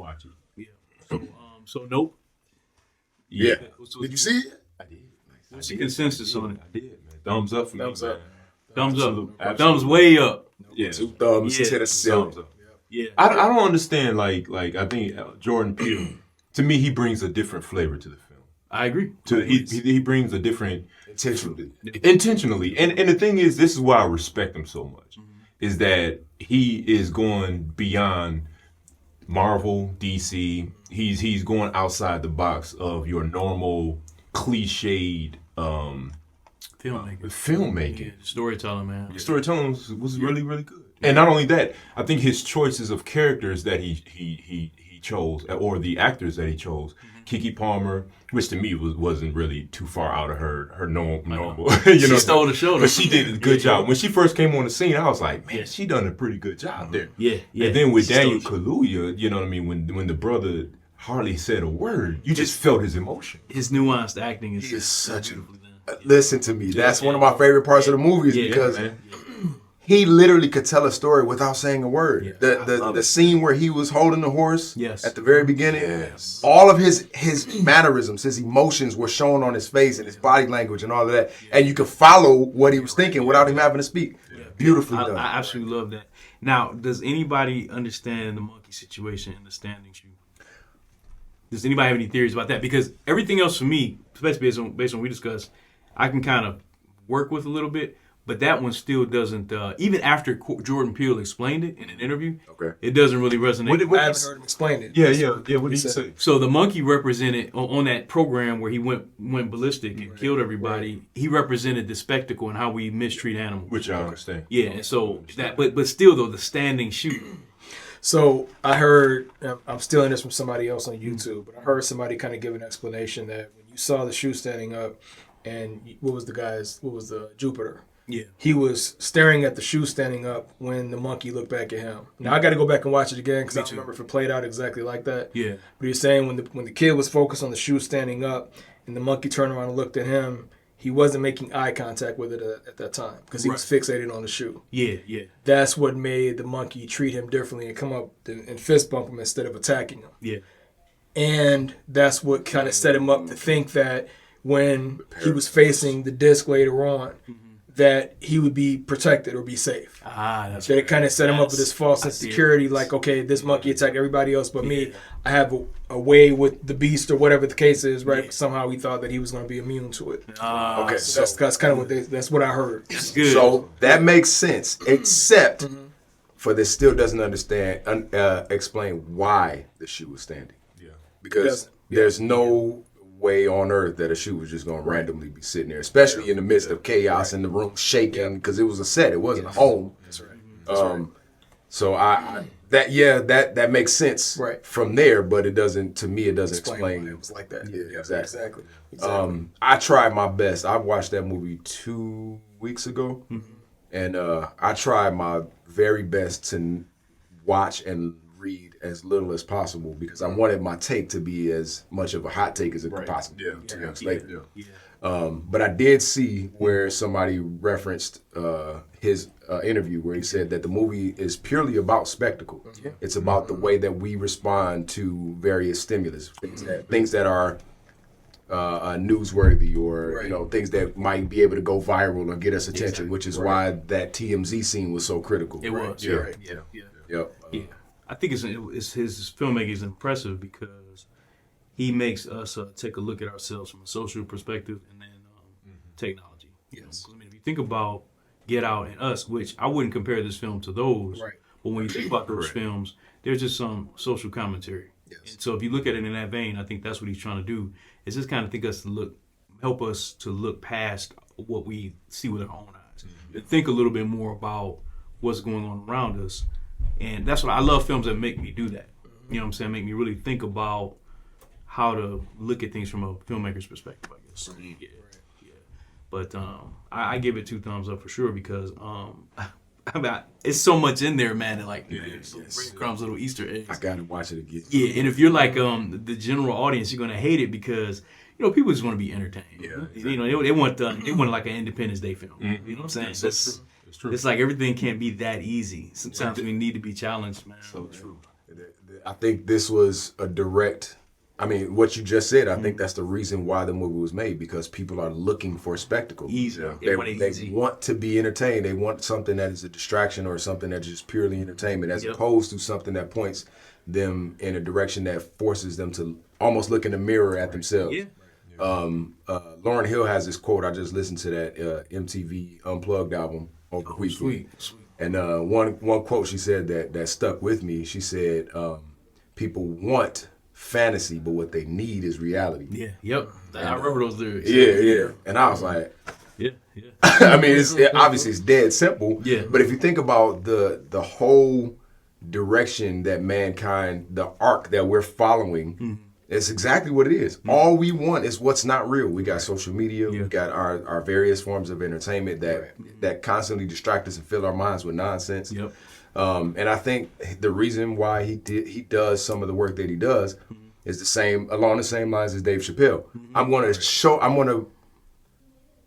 watch it. Yeah. So nope. Yeah. Did you see it? I did. What's the consensus on it? I did, man. Thumbs up for Thumbs me, up. man. Thumbs Absolute- up. absolute. Thumbs way up. Yeah. 2 thumbs Yeah. to the ceiling. Thumbs up. Yeah. I don't understand. Like I think Jordan Peele, to me, he brings a different flavor to the film. I agree. He brings a different Intentionally. and the thing is, this is why I respect him so much, is that he is going beyond Marvel, DC. He's going outside the box of your normal cliched filmmaking. Yeah, storytelling, man. The storytelling was really, really good. And not only that, I think his choices of characters that he chose, or the actors that he chose, Keke Palmer, which to me wasn't really too far out of her normal. She stole the show, but she did a good job. When she first came on the scene, I was like, man, she done a pretty good job there. Yeah. And then with Daniel Kaluuya, you know what I mean, when the brother hardly said a word, you just felt his emotion. His nuanced acting is He is such a... beautifully done. Listen to me. That's one of my favorite parts of the movie because man. he literally could tell a story without saying a word. Yeah. The scene where he was holding the horse at the very beginning, all of his mannerisms, his emotions were shown on his face and his body language and all of that. And you could follow what he was thinking without him having to speak. Beautifully done. I absolutely love that. Now, does anybody understand the monkey situation in the standing shoe? Does anybody have any theories about that? Because everything else for me, especially based on what we discussed, I can kind of work with a little bit. But that one still doesn't, even after Jordan Peele explained it in an interview, Okay. it doesn't really resonate. I haven't heard him explain it. Yeah. What did he say? So the monkey represented, on that program where he went ballistic and killed everybody, he represented the spectacle and how we mistreat animals. Which I understand. Yeah, and so that, but still though, the standing shoe. So I heard, I'm stealing this from somebody else on YouTube, but I heard somebody kind of give an explanation that when you saw the shoe standing up, and what was the Jupiter? Yeah. He was staring at the shoe standing up when the monkey looked back at him. Now I got to go back and watch it again because I don't remember if it played out exactly like that. Yeah. But he's saying when the kid was focused on the shoe standing up and the monkey turned around and looked at him, he wasn't making eye contact with it at that time because he was fixated on the shoe. Yeah. That's what made the monkey treat him differently and come up and fist bump him instead of attacking him. Yeah. And that's what kind of set him up to think that when he was facing the disc later on, that he would be protected or be safe. That's that it kind of set him up with this false I see insecurity, like, okay, this monkey attacked everybody else but me. I have a way with the beast or whatever the case is, right? Yeah. Somehow he thought that he was going to be immune to it. Okay, So that's kind of that's what I heard. That's good. So that makes sense, except for this still doesn't explain why the shoe was standing. Yeah. Because there's no way on earth that a shoe was just going to randomly be sitting there, especially in the midst of chaos in the room shaking because it was a set, it wasn't a home. That's right. So that makes sense Right. from there, but it doesn't explain why it was like that. Yeah, exactly. Exactly. I tried my best. I watched that movie 2 weeks ago, and I tried my very best to watch and read as little as possible because I wanted my take to be as much of a hot take as it could possibly be. To be honest. But I did see where somebody referenced his interview where he said that the movie is purely about spectacle. It's about the way that we respond to various stimulus, things that are newsworthy or things that might be able to go viral or get us attention, which is why that TMZ scene was so critical. It was. Yeah. I think it's his filmmaking is impressive because he makes us take a look at ourselves from a social perspective and then technology. Yes. I mean, if you think about Get Out and Us, which I wouldn't compare this film to those, but when you think about those films, there's just some social commentary. Yes. And so if you look at it in that vein, I think that's what he's trying to do. Is just kind of help us to look past what we see with our own eyes, and think a little bit more about what's going on around us. And that's what I love, films that make me do that. You know what I'm saying? Make me really think about how to look at things from a filmmaker's perspective, I guess. Yeah. But I give it 2 thumbs up for sure because it's so much in there, man. And like breadcrumbs, little Easter eggs. I gotta watch it again. Yeah, and if you're like the general audience, you're gonna hate it because people just want to be entertained. Yeah, exactly. They want like an Independence Day film. You know what I'm saying? It's true. It's like everything can't be that easy. Sometimes we need to be challenged, man. So true. I think this was a direct. I mean, what you just said, I think that's the reason why the movie was made, because people are looking for spectacle. Easy. They want to be entertained. They want something that is a distraction or something that's just purely entertainment, as opposed to something that points them in a direction that forces them to almost look in the mirror at themselves. Yeah. Lauryn Hill has this quote. I just listened to that MTV Unplugged album over the weekend. Sweet. And one quote she said that stuck with me. She said, "People want fantasy, but what they need is reality." Yeah. Yep. I remember those lyrics. Yeah. And I was like, Yeah. I mean, obviously it's dead simple. Yeah. But if you think about the whole direction that mankind, the arc that we're following, it's exactly what it is. All we want is what's not real. We got social media. We got our various forms of entertainment that constantly distract us and fill our minds with nonsense. Yep. And I think the reason why he does some of the work that he does is along the same lines as Dave Chappelle. I'm going to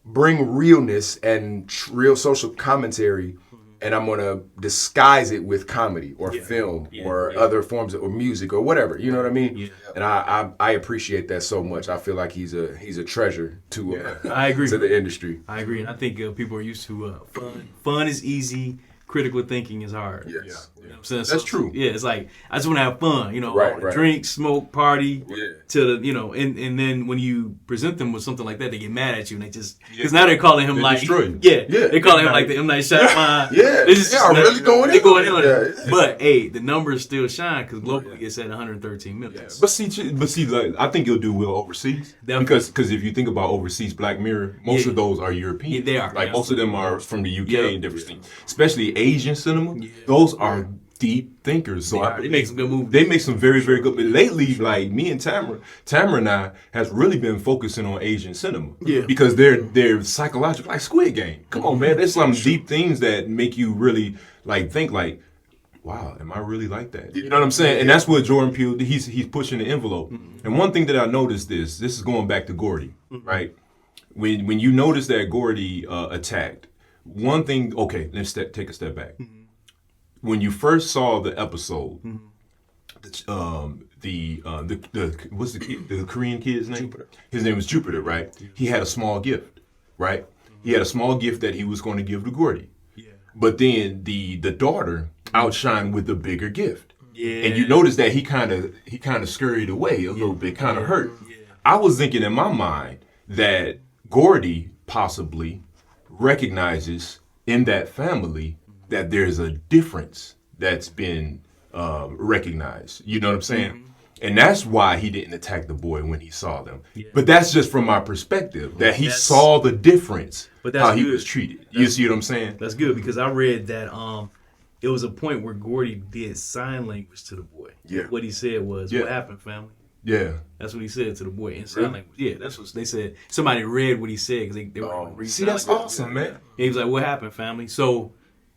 bring realness and real social commentary, and I'm going to disguise it with comedy or film or other forms or music or whatever. You know what I mean? Yeah. And I appreciate that so much. I feel like he's a treasure to I agree. to the industry. I agree, and I think people are used to fun. Fun is easy. Critical thinking is hard. Yes. You know what I'm saying? That's true. Yeah, it's like I just want to have fun, Right. drink, smoke, party. Yeah. To the, and then when you present them with something like that, they get mad at you, and they just because now they're calling him like they're calling him like the M Night Shyamalan. Really going in. They're going in on it. But hey, the numbers still shine because globally it's at 113 million. But see, like, I think you'll do well overseas because if you think about overseas Black Mirror, most of those are European. Yeah, they are. Like most of them are from the UK and different things, especially Asian cinema. Yeah. Those are deep thinkers. So they make some good movies. They make some very, very good. But lately, like me and Tamara and I has really been focusing on Asian cinema. Yeah. Because they're psychological, like Squid Game. Come on, man. There's some deep things that make you really like think like, wow, am I really like that? You know what I'm saying? And that's what Jordan Peele, he's pushing the envelope. And one thing that I noticed this is going back to Gordy, right? When you notice that Gordy attacked, one thing, okay, let's take a step back. When you first saw the episode, what's the Korean kid's name? Jupiter. His name was Jupiter, right? He had a small gift, right? He had a small gift that he was going to give to Gordy. Yeah. But then the daughter outshined with a bigger gift. Yeah. And you notice that he kind of scurried away a little bit, kind of hurt. Yeah. I was thinking in my mind that Gordy possibly recognizes in that family that there's a difference that's been recognized. You know what I'm saying? And that's why he didn't attack the boy when he saw them. Yeah. But that's just from my perspective, that he saw the difference, how he was treated. You see what I'm saying? That's good, because I read that it was a point where Gordy did sign language to the boy. Yeah. What he said was, what happened, family? Yeah. That's what he said to the boy in sign language. Yeah, that's what they said. Somebody read what he said because they were reading. See, that's awesome, man. And he was like, what happened, family? So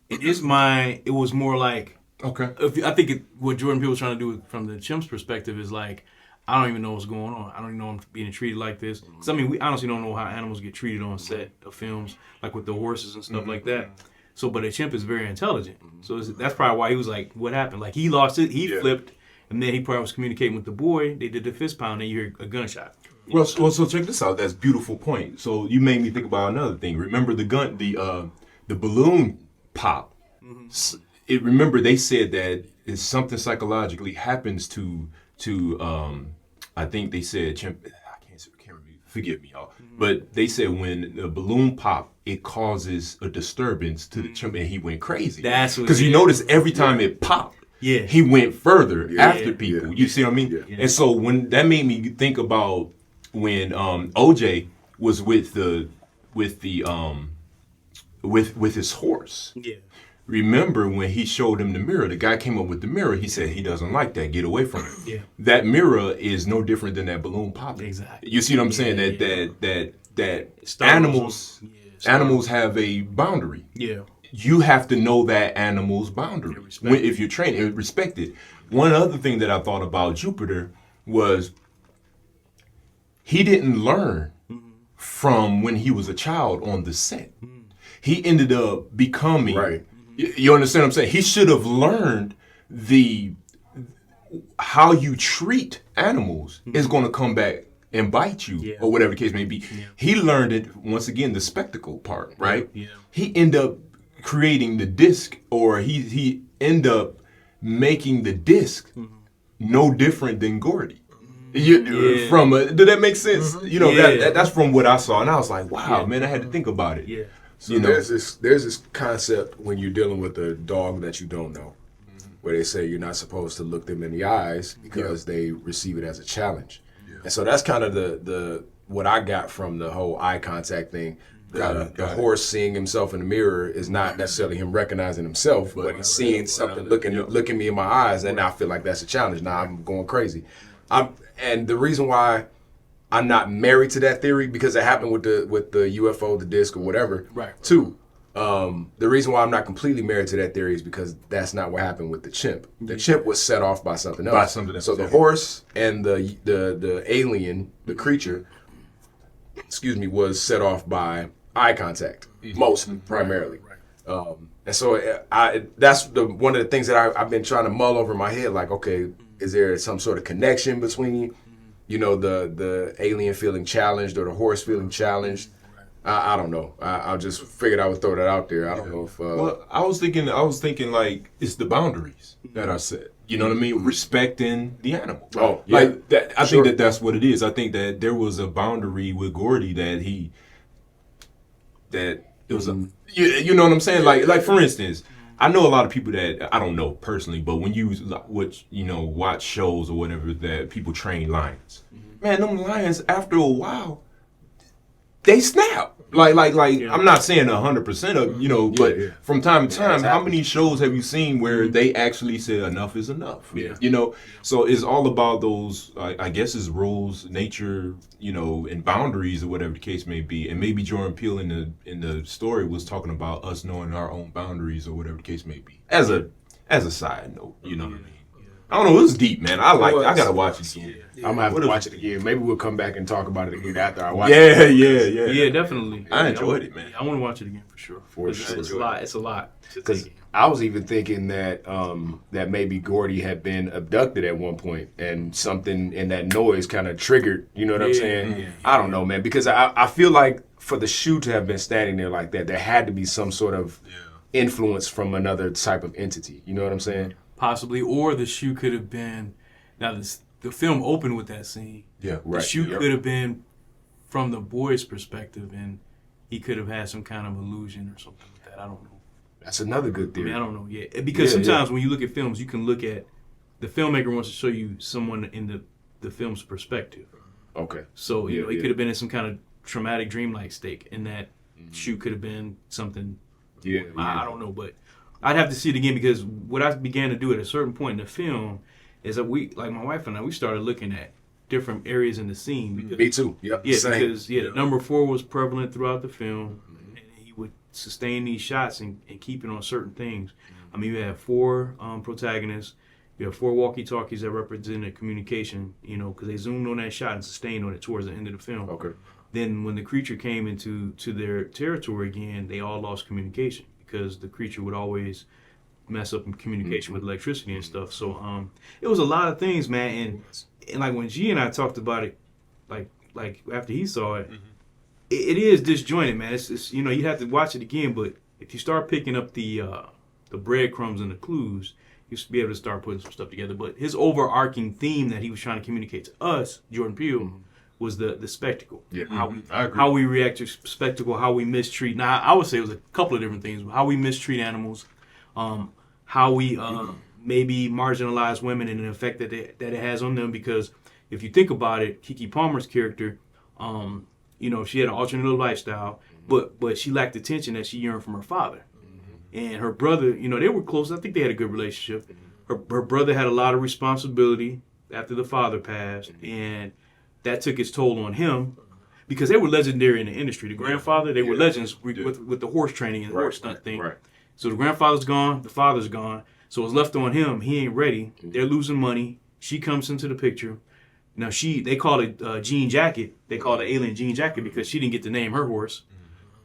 in his mind, it was more like, I think what Jordan Peele was trying to do from the chimp's perspective is like, I don't even know what's going on. I don't even know I'm being treated like this. Because, I mean, we honestly don't know how animals get treated on set of films, like with the horses and stuff like that. So, but a chimp is very intelligent. So that's probably why he was like, what happened? Like, he lost it, he flipped, and then he probably was communicating with the boy. They did the fist pound, and you hear a gunshot. Well, so check this out. That's a beautiful point. So you made me think about another thing. Remember the balloon pop. Remember they said that it's something psychologically happens to I think they said chimp. I can't remember. Forgive me, y'all. But they said when the balloon pop, it causes a disturbance to the chimp, and he went crazy. That's because you notice every time it popped. Yeah, he went further after people. Yeah. You see what I mean? Yeah. And so when that made me think about when OJ was with his horse. Yeah. Remember when he showed him the mirror? The guy came up with the mirror. He said he doesn't like that. Get away from it. Yeah. That mirror is no different than that balloon popping. Exactly. You see what I'm saying? That animals have a boundary. Yeah. You have to know that animal's boundary if you're trained and respect it. One other thing that I thought about Jupiter was he didn't learn from when he was a child on the set. He ended up becoming. Right. You understand what I'm saying? He should have learned the how you treat animals is going to come back and bite you, or whatever the case may be. Yeah. He learned it, once again, the spectacle part, right? Yeah. He ended up creating the disc, or he ended up making the disc no different than Gordy. Did that make sense? You know, that's from what I saw, and I was like, wow, man, I had to think about it. Yeah. So there's this concept when you're dealing with a dog that you don't know, where they say you're not supposed to look them in the eyes because they receive it as a challenge. And so that's kind of the what I got from the whole eye contact thing. The horse seeing himself in the mirror is not necessarily him recognizing himself, but he's seeing something looking me in my eyes, and I feel like that's a challenge. Now I'm going crazy. And the reason why I'm not married to that theory, because it happened with the UFO, the disc, or whatever. Right. Two, the reason why I'm not completely married to that theory is because that's not what happened with the chimp. The chimp was set off by something else. So the horse and the alien, the creature, was set off by eye contact, primarily. And so that's one of the things that I've been trying to mull over in my head. Like, okay, is there some sort of connection between, the alien feeling challenged or the horse feeling challenged? I don't know. I just figured I would throw that out there. I don't know if. Well, I was thinking like it's the boundaries that I set. You know what I mean? Respecting the animal. Oh, yeah. Like that. I think that's what it is. I think that there was a boundary with Gordy that it was a. You know what I'm saying? Like for instance, I know a lot of people that I don't know personally, but when you watch shows or whatever that people train lions, man, them lions after a while, they snap. Like I'm not saying 100% of, but from time to time, how many shows have you seen where they actually say enough is enough? Yeah. So it's all about those, I guess it's rules, nature, and boundaries or whatever the case may be. And maybe Jordan Peele in the story was talking about us knowing our own boundaries or whatever the case may be. As a side note, you know what I mean? I don't know. It was deep, man. I gotta watch it again. I'm gonna have to watch it again. Maybe we'll come back and talk about it again after I watch it. Yeah, definitely. I enjoyed it, man. I want to watch it again for sure. It's a lot. It's a lot. Because I was even thinking that that maybe Gordy had been abducted at one point, and something in that noise kind of triggered. You know what I'm saying? Yeah. I don't know, man. Because I feel like for the shoe to have been standing there like that, there had to be some sort of influence from another type of entity. You know what I'm saying? Possibly, or the shoe could have been. Now, the film opened with that scene. Yeah, right. The shoe could have been from the boy's perspective, and he could have had some kind of illusion or something like that. I don't know. That's another good theory. I don't know. Yeah, because sometimes when you look at films, you can look at the filmmaker wants to show you someone in the film's perspective. Okay. So it could have been in some kind of traumatic dreamlike state, and that shoe could have been something. I don't know, but I'd have to see it again, because what I began to do at a certain point in the film is that my wife and I, we started looking at different areas in the scene. Because, me too. Yep. Yeah, same. Because number 4 was prevalent throughout the film, and he would sustain these shots and keep it on certain things. I mean, you have 4 protagonists. You have 4 walkie-talkies that represented communication, because they zoomed on that shot and sustained on it towards the end of the film. Okay. Then when the creature came into their territory again, they all lost communication, because the creature would always mess up in communication with electricity and stuff. So it was a lot of things, man. And like when G and I talked about it, like after he saw it, it is disjointed, man. It's you have to watch it again. But if you start picking up the breadcrumbs and the clues, you should be able to start putting some stuff together. But his overarching theme that he was trying to communicate to us, Jordan Peele, was the spectacle. Yeah, how we react to spectacle, how we mistreat. Now, I would say it was a couple of different things. How we mistreat animals, how we maybe marginalize women and the effect that it has on them. Because if you think about it, Keke Palmer's character, she had an alternative lifestyle, but she lacked attention that she yearned from her father. And her brother, they were close. I think they had a good relationship. Her brother had a lot of responsibility after the father passed, and that took its toll on him, because they were legendary in the industry. The grandfather, they were legends with the horse training and horse stunt thing. Right. So the grandfather's gone, the father's gone. So it's left on him. He ain't ready. They're losing money. She comes into the picture. Now they call it Jean Jacket. They call it Alien Jean Jacket because she didn't get to name her horse.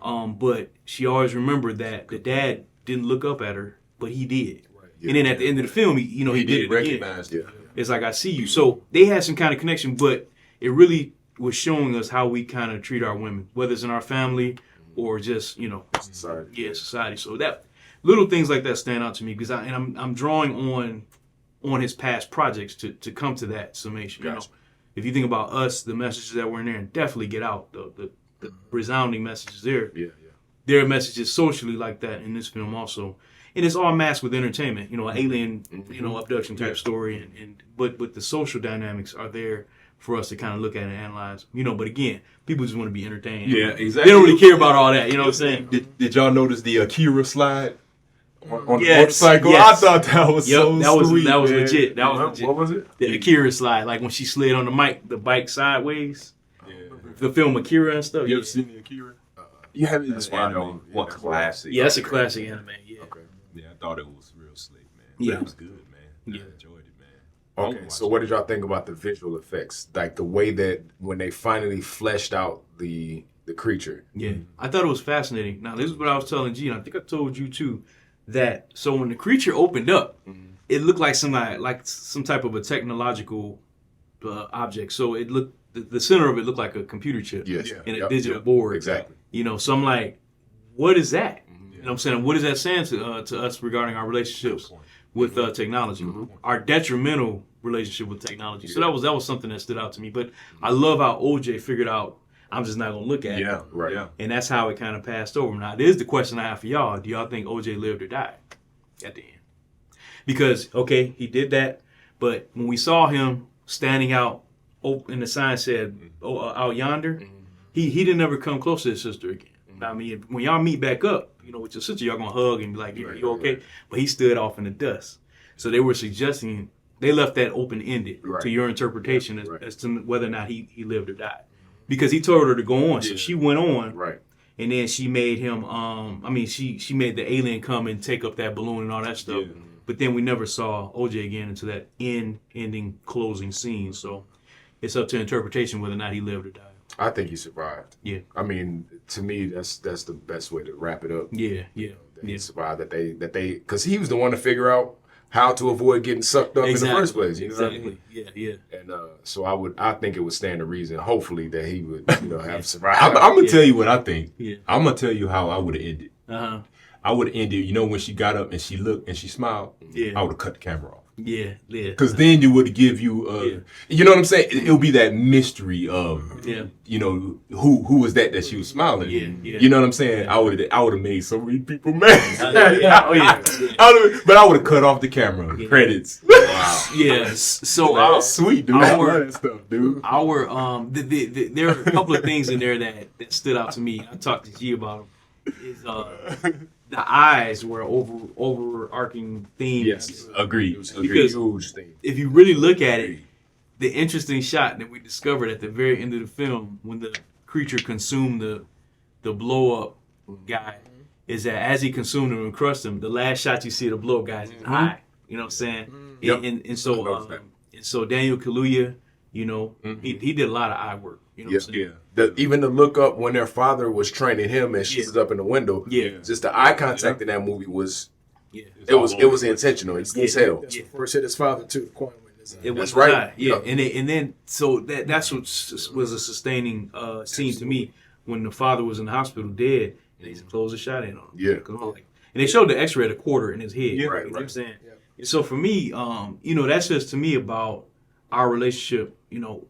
But she always remembered that the dad didn't look up at her, but he did. Right. Yeah. And then at the end of the film, he did it recognize again. It's like I see you. So they had some kind of connection, but it really was showing us how we kind of treat our women, whether it's in our family or just Society. society. So that little things like that stand out to me because I'm drawing on his past projects to come to that summation. Gotcha. If you think about us, the messages that were in there, and definitely get out the resounding messages there. Yeah. There are messages socially like that in this film also. And it's all masked with entertainment, an alien, abduction type story, but the social dynamics are there for us to kind of look at and analyze, but again, people just want to be entertained. Yeah, exactly. They don't really care about all that, you know what I'm saying? Did y'all notice the Akira slide on the Yes, motorcycle? yes. I thought that was so sweet. That was man. legit. That was legit. What was it? The Akira slide, like when she slid on the bike sideways. Yeah. The film Akira and stuff. You ever seen the Akira? You haven't. That's That's why I anime. don't- yeah, One that's why I- classic. Yeah, that's a classic anime. Yeah. Okay. Yeah, I thought it was real slick, man. Yeah. But it was good, man. Yeah. I enjoyed it, man. Okay, so what did y'all think about the visual effects? Like the way that when they finally fleshed out the creature. Yeah, I thought it was fascinating. Now, this is what I was telling G, and I think I told you too, that so when the creature opened up, it looked like some type of a technological object. So it looked, the center of it looked like a computer chip Yes. and a Yep, digital yep. board. Exactly. So I'm like, what is that? You know what I'm saying? What is that saying to us regarding our relationships with technology, our detrimental relationship with technology? So that was something that stood out to me. But I love how OJ figured out, I'm just not gonna look at it. Yeah, Right. Yeah. And that's how it kind of passed over. Now, there's the question I have for y'all. Do y'all think OJ lived or died at the end? Because, okay, he did that, but when we saw him standing out, and the sign said, out yonder, he didn't ever come close to his sister again. I mean, when y'all meet back up, with your sister, y'all gonna hug and be like, you okay? Right. But he stood off in the dust. So they were suggesting, they left that open-ended Right. to your interpretation Right. as to whether or not he lived or died. Because he told her to go on. So she went on. Right. And then she made him, she made the alien come and take up that balloon and all that stuff. Yeah. But then we never saw OJ again until that ending closing scene. So it's up to interpretation whether or not he lived or died. I think he survived. Yeah. I mean, to me, that's the best way to wrap it up. Yeah. That he survived. That they because he was the one to figure out how to avoid getting sucked up in the first place. You know what I mean? Yeah. And so I think it would stand to reason, hopefully, that he would have survived. I'm gonna tell you what I think. Yeah. I'm gonna tell you how I would have ended. Uh-huh. I would have ended. When she got up and she looked and she smiled. Yeah. I would have cut the camera off. Yeah. Because then you would give you, you know what I'm saying? It'll be that mystery of, who was that she was smiling? Yeah. You know what I'm saying? I would have made so many people mad. But I would have cut off the camera. Credits. Wow. Yes. So That's sweet, dude. I love that stuff, dude. There are a couple of things in there that stood out to me. I talked to G about them. Is the eyes were overarching theme. Yes, Agreed. it was a Because- huge thing. If you really look at it, the interesting shot that we discovered at the very end of the film when the creature consumed the blow up guy is that as he consumed him and crushed him, the last shot you see of the blow up guy is his eye. You know what I'm saying? Yep. And I so noticed that. and so Daniel Kaluuya, he did a lot of eye work. You know what I'm saying? Even the look up when their father was training him and she was up in the window. Yeah. Just the eye contact in that movie was Yeah. it was intentional. It's hell. That's what first hit his father too. The coin witness. It was That's right. high, yeah. Yeah. And then so that's what was a sustaining scene to me when the father was in the hospital dead and they just closed the shot in on him. Yeah. 'Cause I'm like, and they showed the X-ray of the quarter in his head. Yeah. Right, You know what I'm right. saying? Yeah. And so for me, that says to me about our relationship,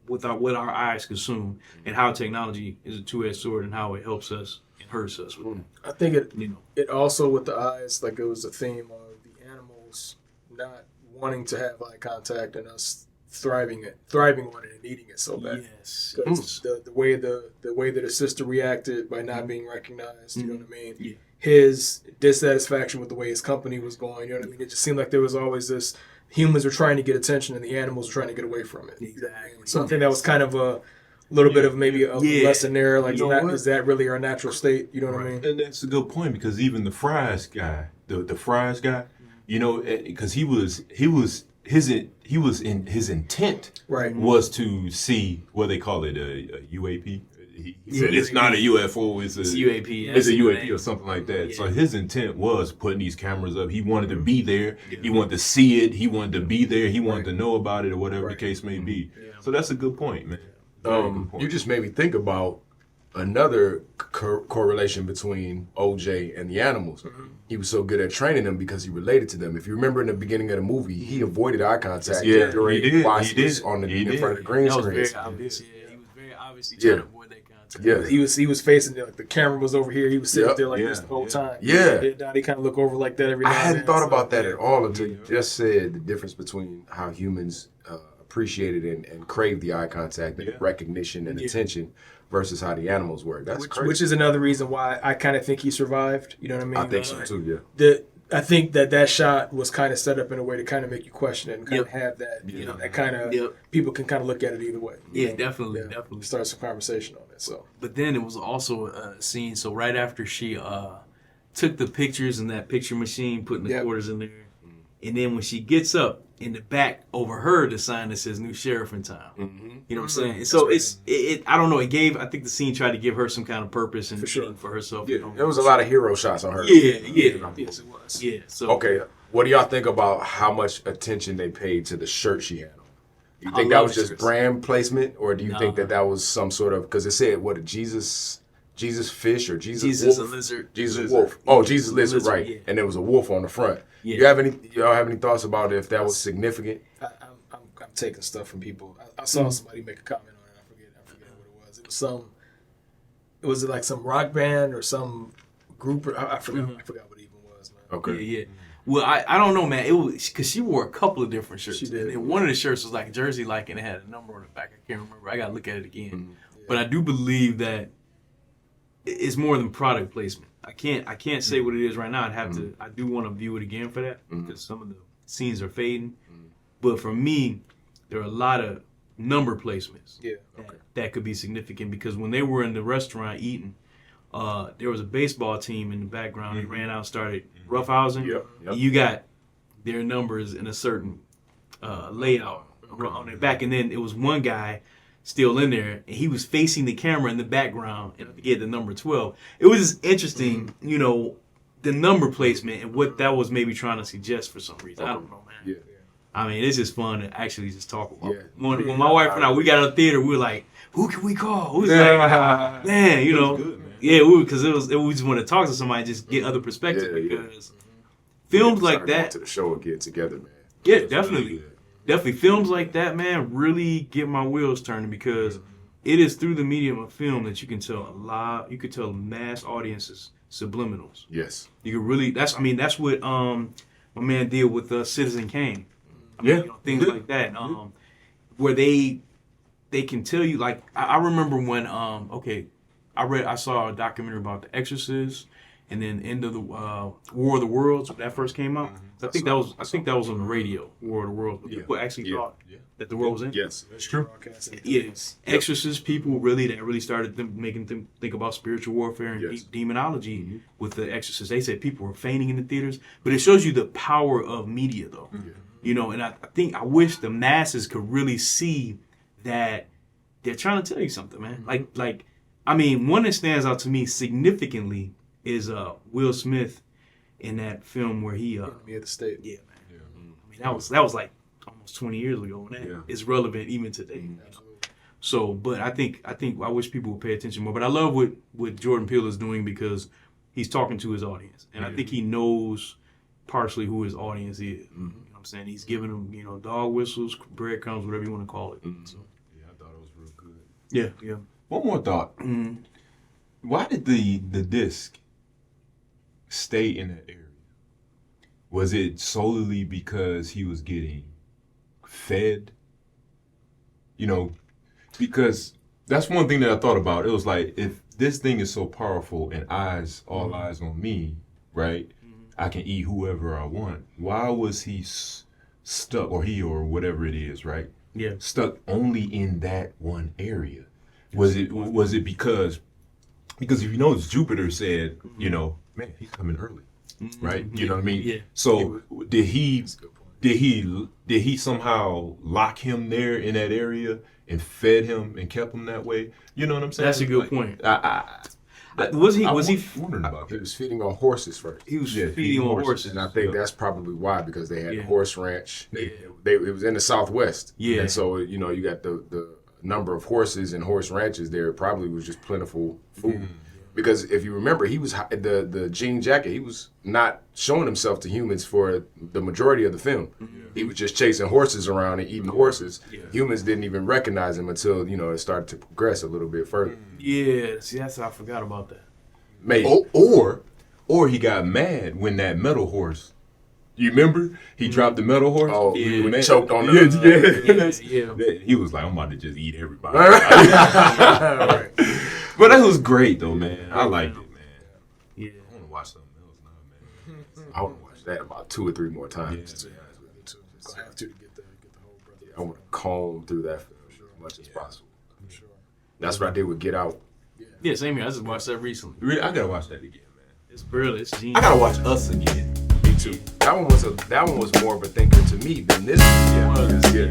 with what our eyes consume and how technology is a two-edged sword and how it helps us and hurts us with I think that. it also with the eyes, like it was a theme of the animals not wanting to have eye contact and us thriving on it and eating it so bad. Yes. 'Cause the way that his sister reacted by not being recognized, you know what I mean? Yeah. His dissatisfaction with the way his company was going, you know what I mean? It just seemed like there was always this humans were trying to get attention and the animals were trying to get away from it. Exactly. So I think that was kind of a little bit of maybe a lesson there. Like, You know what? is that really our natural state? You know what I mean? And that's a good point because even the fries guy, the fries guy, because his intent Right. was to see what they call it a UAP. He said it's not a UFO, it's UAP. It's a UAP or something like that. Yeah. So his intent was putting these cameras up. He wanted to be there. Yeah. He wanted to see it. He wanted to be there. He wanted to know about it or whatever the case may be. Yeah. So that's a good point, man. Good point. You just made me think about another correlation between OJ and the animals. He was so good at training them because he related to them. If you remember in the beginning of the movie, he avoided eye contact. Yeah, during he did. In front of the green screen. He was very obviously trying to avoid that contact. Yeah, he was facing like the camera was over here. He was sitting there like this the whole time. Yeah, he kind of look over like that every now and then. I hadn't thought about that at all until you just said the difference between how humans appreciated and crave the eye contact and recognition and attention versus how the animals work. That's crazy. Which is another reason why I kind of think he survived. You know what I mean? I think so too. Yeah. I think that shot was kind of set up in a way to kind of make you question it and kind of have that, that kind of people can kind of look at it either way. Yeah, definitely. Start some conversation on it. So, but then it was also a scene. So right after she took the pictures in that picture machine, putting the quarters in there, and then when she gets up in the back over her, the sign that says "New Sheriff in Town." You know what I'm saying? So it. I don't know. It gave. I think the scene tried to give her some kind of purpose and meaning for herself. Yeah, there was a lot of hero shots on her. Yeah. Yes, it was. Yeah. So okay, what do y'all think about how much attention they paid to the shirt she had on? You think that was just brand placement, or do you think that was some sort of, because it said what, a Jesus fish or Jesus wolf? A lizard. Jesus wolf. Oh, Jesus lizard, right? Yeah. And there was a wolf on the front. Yeah. Y'all have any thoughts about if that was significant? I'm taking stuff from people. I saw somebody make a comment on it. I forget what it was. It was like some rock band or some group. I forgot what it even was, man. Okay. Yeah. Well, I don't know, man. It was because she wore a couple of different shirts. She did. And one of the shirts was like jersey-like, and it had a number on the back. I can't remember. I got to look at it again. But I do believe that it's more than product placement. I can't say what it is right now. I'd have to. I do want to view it again for that because some of the scenes are fading. But for me, there are a lot of number placements that could be significant, because when they were in the restaurant eating, there was a baseball team in the background. They ran out and started roughhousing. Yep. You got their numbers in a certain layout on their back. And then it was one guy still in there, and he was facing the camera in the background, and I forget the number 12. It was just interesting, the number placement and what that was maybe trying to suggest for some reason. I don't know, man. Yeah. I mean, it's just fun to actually just talk about it. When my wife and I, we got out of the theater, we were like, who can we call? Who's like, man, good, man. Yeah, because we just want to talk to somebody, just get other perspectives, because films like that. To the show and get together, man. Yeah, definitely. Definitely. Films like that, man, really get my wheels turning, because it is through the medium of film that you can tell you could tell mass audiences subliminals. Yes. You could really, that's what my man did with Citizen Kane. Things like that. Where they can tell you, like, I remember when, I saw a documentary about The Exorcist, and then End of the War of the Worlds, when that first came out. I think that was on the radio, War of the Worlds. People actually thought that the world was in. Yes, that's true. Yes, Exorcist people really started making them think about spiritual warfare and demonology with The Exorcist. They said people were fainting in the theaters, but it shows you the power of media, though. And I wish the masses could really see that they're trying to tell you something, man. One that stands out to me significantly is Will Smith in that film where he Enemy of the State. Yeah, man. Yeah. That was like almost 20 years ago, and that is relevant even today. So, but I think I wish people would pay attention more. But I love what Jordan Peele is doing, because he's talking to his audience, and I think he knows partially who his audience is. You know what I'm saying? He's giving them, dog whistles, breadcrumbs, whatever you want to call it. So. Yeah, I thought it was real good. Yeah. One more thought. Why did the disc stay in that area? Was it solely because he was getting fed? Because that's one thing that I thought about. It was like, if this thing is so powerful and all eyes on me, right? I can eat whoever I want. Why was he stuck, or whatever it is, right? Yeah. Stuck only in that one area? Was it because if you notice, Jupiter said, man, he's coming early, right? You know what I mean? Yeah. So did he somehow lock him there in that area and fed him and kept him that way. You know what I'm saying? That's a good point. Was he wondering about that? He was feeding on horses first. He was feeding on horses, and I think that's probably why, because they had Yeah. a horse ranch. Yeah. It was in the Southwest. Yeah. And so, you know, you got the number of horses and horse ranches there. It probably was just plentiful food. Because if you remember, he was the jean jacket. He was not showing himself to humans for the majority of the film. He was just chasing horses around and eating horses. Yeah. Humans didn't even recognize him until, you know, it started to progress a little bit further. Yeah, see, I forgot about that. Maybe. Or he got mad when that metal horse. You remember? He dropped the metal horse. Oh, Yeah. when he choked on the. Yeah. He was like, I'm about to just eat everybody. Right. But that was great though, man. I liked it, man. Yeah. I want to watch something else now, man. I want to watch that about 2 or 3 more times. Me too. Gonna have to get the whole brother. I want to comb through that film as much as possible. For sure. That's what I did with Get Out. Yeah, same here. I just watched that recently. Really, I gotta watch that again, man. It's brilliant. It's I genius. gotta watch Us again. Me too. That one was more of a thinker to me than this. Was. Yeah.